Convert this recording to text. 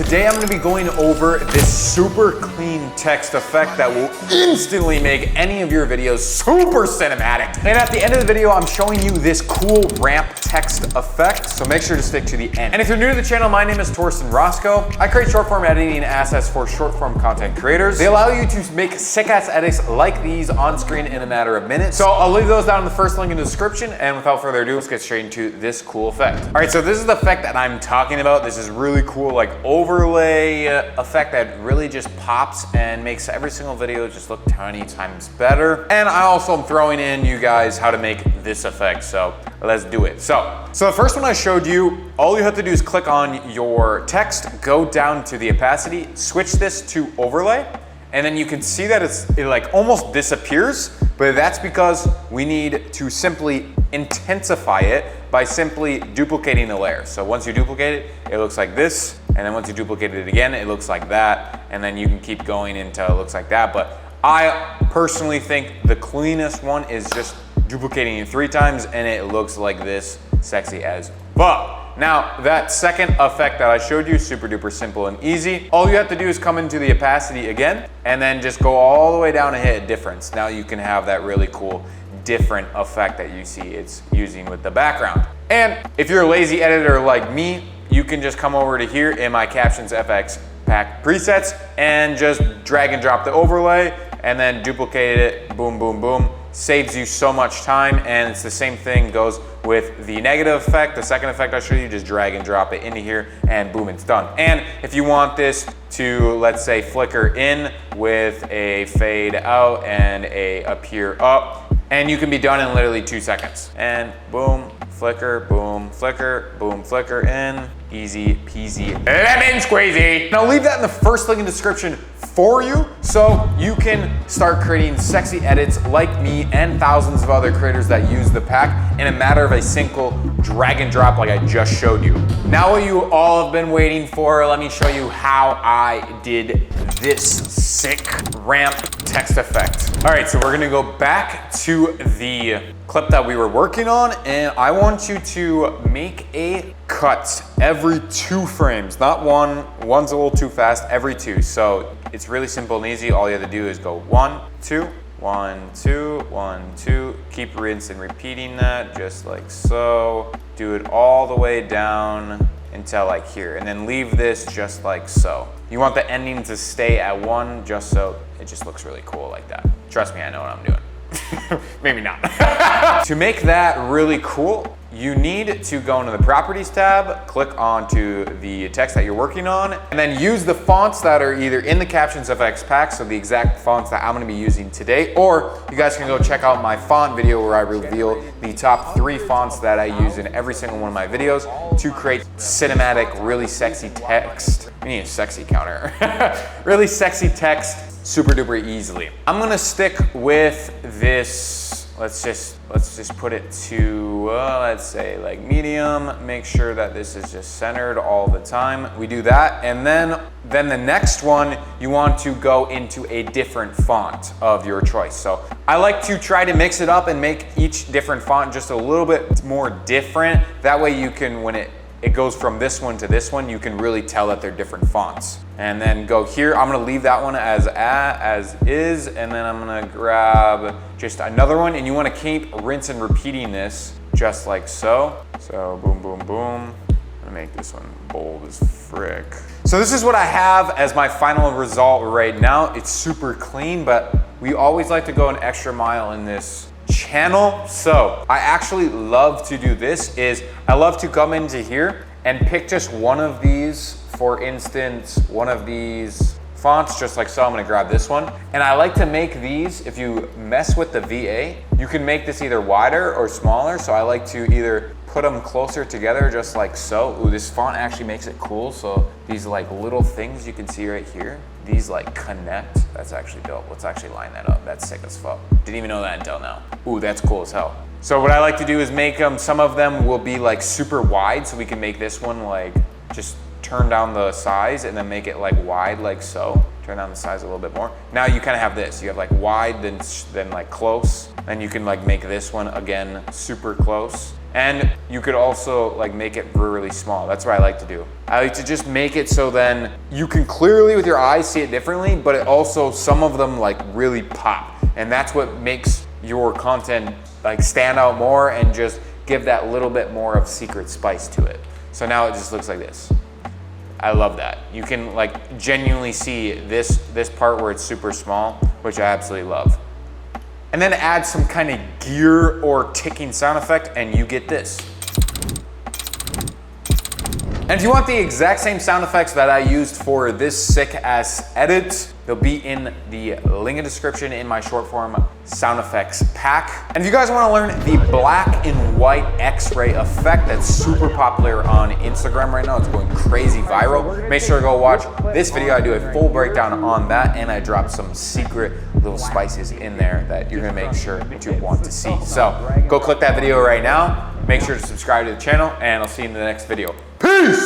Today I'm gonna be going over this super clean text effect that will instantly make any of your videos super cinematic. And at the end of the video, I'm showing you this cool ramp text effect, so make sure to stick to the end. And if you're new to the channel, my name is Torsten Roscoe. I create short form editing assets for short form content creators. They allow you to make sick ass edits like these on screen in a matter of minutes. So I'll leave those down in the first link in the description, and without further ado, let's get straight into this cool effect. All right, so this is the effect that I'm talking about. This is really cool, like overlay effect that really just pops and makes every single video just look 20 times better. And I also am throwing in you guys how to make this effect, so let's do it. So the first one I showed you, all you have to do is click on your text, go down to the opacity, switch this to overlay, and then you can see that it like almost disappears, but that's because we need to simply intensify it by simply duplicating the layer. So once you duplicate it, it looks like this, and then once you duplicate it again, it looks like that, and then you can keep going until it looks like that. But I personally think the cleanest one is just duplicating it 3 times, and it looks like this, sexy as fuck. Now, that second effect that I showed you, super duper simple and easy. All you have to do is come into the opacity again, and then just go all the way down and hit difference. Now you can have that really cool different effect that you see it's using with the background. And if you're a lazy editor like me, you can just come over to here in my Captions FX pack presets and just drag and drop the overlay and then duplicate it, boom, boom, boom. Saves you so much time, and it's the same thing goes with the negative effect. The second effect I showed you, just drag and drop it into here and boom, it's done. And if you want this to, let's say, flicker in with a fade out and a appear up, and you can be done in literally 2 seconds. And boom, flicker, boom, flicker in, easy peasy, lemon squeezy. And I'll leave that in the first link in the description for you, so you can start creating sexy edits like me and thousands of other creators that use the pack in a matter of a single drag and drop like I just showed you. Now what you all have been waiting for, let me show you how I did this sick ramp text effect. All right, so we're gonna go back to the clip that we were working on, and I want you to make a cut every 2 frames, not one. One's a little too fast, every 2. So it's really simple and easy. All you have to do is go 1, 2, 1, 2, 1, 2. Keep rinsing and repeating that just like so. Do it all the way down until like here, and then leave this just like so. You want the ending to stay at 1 just so it just looks really cool like that. Trust me, I know what I'm doing. Maybe not. To make that really cool, you need to go into the properties tab, click onto the text that you're working on, and then use the fonts that are either in the Captions FX pack, so the exact fonts that I'm gonna be using today, or you guys can go check out my font video where I reveal the top 3 fonts that I use in every single one of my videos to create cinematic, really sexy text. We need a sexy counter. Really sexy text super duper easily. I'm gonna stick with this, let's just put it to, let's say like medium, make sure that this is just centered all the time. We do that, and then the next one, you want to go into a different font of your choice. So I like to try to mix it up and make each different font just a little bit more different. That way you can, when it goes from this one to this one, you can really tell that they're different fonts. And then go here, I'm gonna leave that one as is, and then I'm gonna grab just another one, and you wanna keep rinse and repeating this just like so. So boom, boom, boom. I'm gonna make this one bold as frick. So this is what I have as my final result right now. It's super clean, but we always like to go an extra mile in this channel. So I actually love to do this is I love to come into here and pick just one of these, for instance, one of these fonts just like so. I'm gonna grab this one, and I like to make these, if you mess with the VA, you can make this either wider or smaller. So I like to either put them closer together just like so. Ooh, this font actually makes it cool. So these like little things you can see right here, these like connect. That's actually dope. Let's actually line that up. That's sick as fuck. Didn't even know that until now. Ooh, that's cool as hell. So what I like to do is make them, some of them will be like super wide, so we can make this one like just turn down the size and then make it like wide like so. Turn down the size a little bit more. Now you kind of have this. You have like wide, then like close. Then you can like make this one again super close. And you could also like make it really small. That's what I like to do. I like to just make it so then you can clearly with your eyes see it differently, but it also, some of them like really pop. And that's what makes your content like stand out more and just give that little bit more of secret spice to it. So now it just looks like this. I love that. You can like genuinely see this part where it's super small, which I absolutely love. And then add some kind of gear or ticking sound effect and you get this. And if you want the exact same sound effects that I used for this sick ass edit, they'll be in the link in the description in my short form sound effects pack. And if you guys wanna learn the black and white X-ray effect that's super popular on Instagram right now, it's going crazy viral, make sure to go watch this video. I do a full breakdown on that and I drop some secret little spices in there that you're gonna make sure to want to see. So go click that video right now, make sure to subscribe to the channel and I'll see you in the next video. Peace!